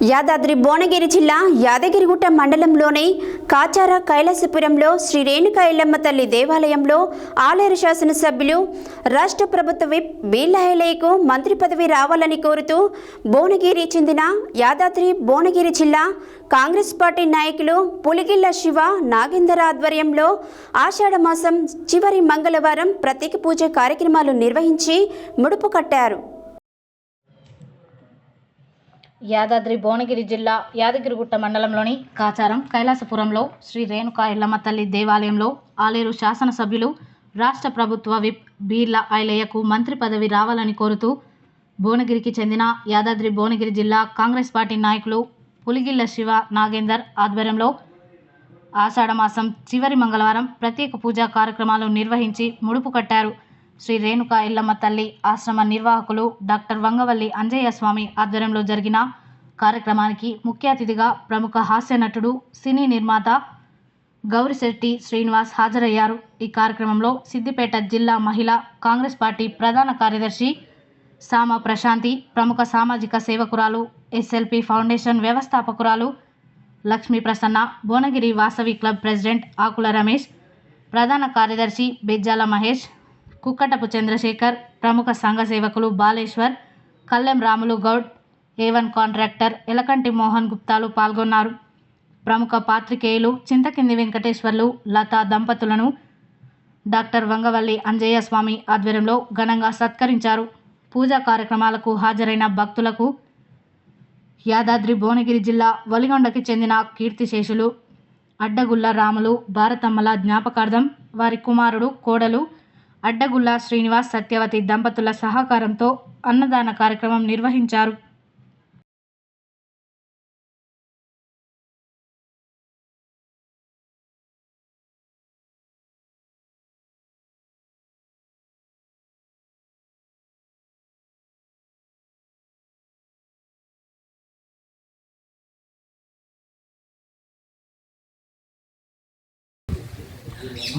యాదాద్రి భువనగిరి జిల్లా యాదగిరిగుట్ట మండలంలోని కాచార కైలాసపురంలో శ్రీ రేణుకా ఎల్లమ్మ తల్లి దేవాలయంలో ఆలేరు శాసనసభ్యులు రాష్ట్ర ప్రభుత్వ విప్ బీర్లాయలేకు మంత్రి పదవి రావాలని కోరుతూ భువనగిరి చెందిన యాదాద్రి భువనగిరి జిల్లా కాంగ్రెస్ పార్టీ నాయకులు పులిగిళ్ల శివ నాగేందర్ ఆధ్వర్యంలో ఆషాఢ మాసం చివరి మంగళవారం ప్రత్యేక పూజ కార్యక్రమాలు నిర్వహించి ముడుపు కట్టారు. యాదాద్రి భువనగిరి జిల్లా యాదగిరిగుట్ట మండలంలోని కాచారం కైలాసపురంలో శ్రీ రేణుకా ఎల్లమ్మ తల్లి దేవాలయంలో ఆలేరు శాసనసభ్యులు రాష్ట్ర ప్రభుత్వ విప్ బీర్లా ఐలయ్యకు మంత్రి పదవి రావాలని కోరుతూ భువనగిరికి చెందిన యాదాద్రి భువనగిరి జిల్లా కాంగ్రెస్ పార్టీ నాయకులు పులిగిళ్ల శివ నాగేందర్ ఆధ్వర్యంలో ఆషాఢమాసం చివరి మంగళవారం ప్రత్యేక పూజా కార్యక్రమాలు నిర్వహించి ముడుపు కట్టారు. శ్రీ రేణుకా ఎల్లమ్మ తల్లి ఆశ్రమ నిర్వాహకులు డాక్టర్ వంగవల్లి అంజయ్య స్వామి ఆధ్వర్యంలో జరిగిన కార్యక్రమానికి ముఖ్య అతిథిగా ప్రముఖ హాస్య నటుడు సినీ నిర్మాత గౌరిశెట్టి శ్రీనివాస్ హాజరయ్యారు. ఈ కార్యక్రమంలో సిద్దిపేట జిల్లా మహిళా కాంగ్రెస్ పార్టీ ప్రధాన కార్యదర్శి సామ ప్రశాంతి, ప్రముఖ సామాజిక సేవకురాలు ఎస్ఎల్పి ఫౌండేషన్ వ్యవస్థాపకురాలు లక్ష్మీ ప్రసన్న, భువనగిరి వాసవి క్లబ్ ప్రెసిడెంట్ ఆకుల రమేష్, ప్రధాన కార్యదర్శి బెజ్జాల మహేష్, కుక్కటపు చంద్రశేఖర్, ప్రముఖ సంఘ సేవకులు బాలేశ్వర్, కల్లెం రాములు గౌడ్, ఏవన్ కాంట్రాక్టర్ ఎలకంటి మోహన్ గుప్తాలు పాల్గొన్నారు. ప్రముఖ పాత్రికేయులు చింతకింది వెంకటేశ్వర్లు, లతా దంపతులను డాక్టర్ వంగవల్లి అంజయ్య స్వామి ఆధ్వర్యంలో ఘనంగా సత్కరించారు. పూజా కార్యక్రమాలకు హాజరైన భక్తులకు యాదాద్రి భువనగిరి జిల్లా వలిగొండకి చెందిన కీర్తిశేషులు అడ్డగుల్ల రాములు భారతమ్మల జ్ఞాపకార్థం వారి కుమారుడు కోడలు అడ్డగుల్ల శ్రీనివాస్ సత్యవతి దంపతుల సహకారంతో అన్నదాన కార్యక్రమం నిర్వహించారు.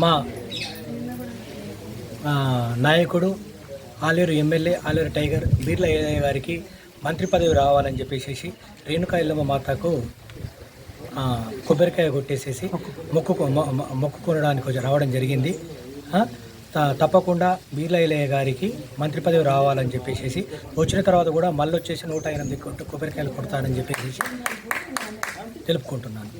మా నాయకుడు ఆలేరు ఎమ్మెల్యే ఆలేరు టైగర్ బీర్లా ఏదయ్య గారికి మంత్రి పదవి రావాలని చెప్పేసి రేణుకా ఎల్లమ్మ మాతకు కొబ్బరికాయ కొట్టేసేసి మొక్కుకొనడానికి రావడం జరిగింది. తప్పకుండా బీర్లా ఏదయ్య గారికి మంత్రి పదవి రావాలని చెప్పేసి వచ్చిన తర్వాత కూడా మళ్ళీ వచ్చేసి 108 కొబ్బరికాయలు కొడతానని చెప్పేసి తెలుపుకుంటున్నాను.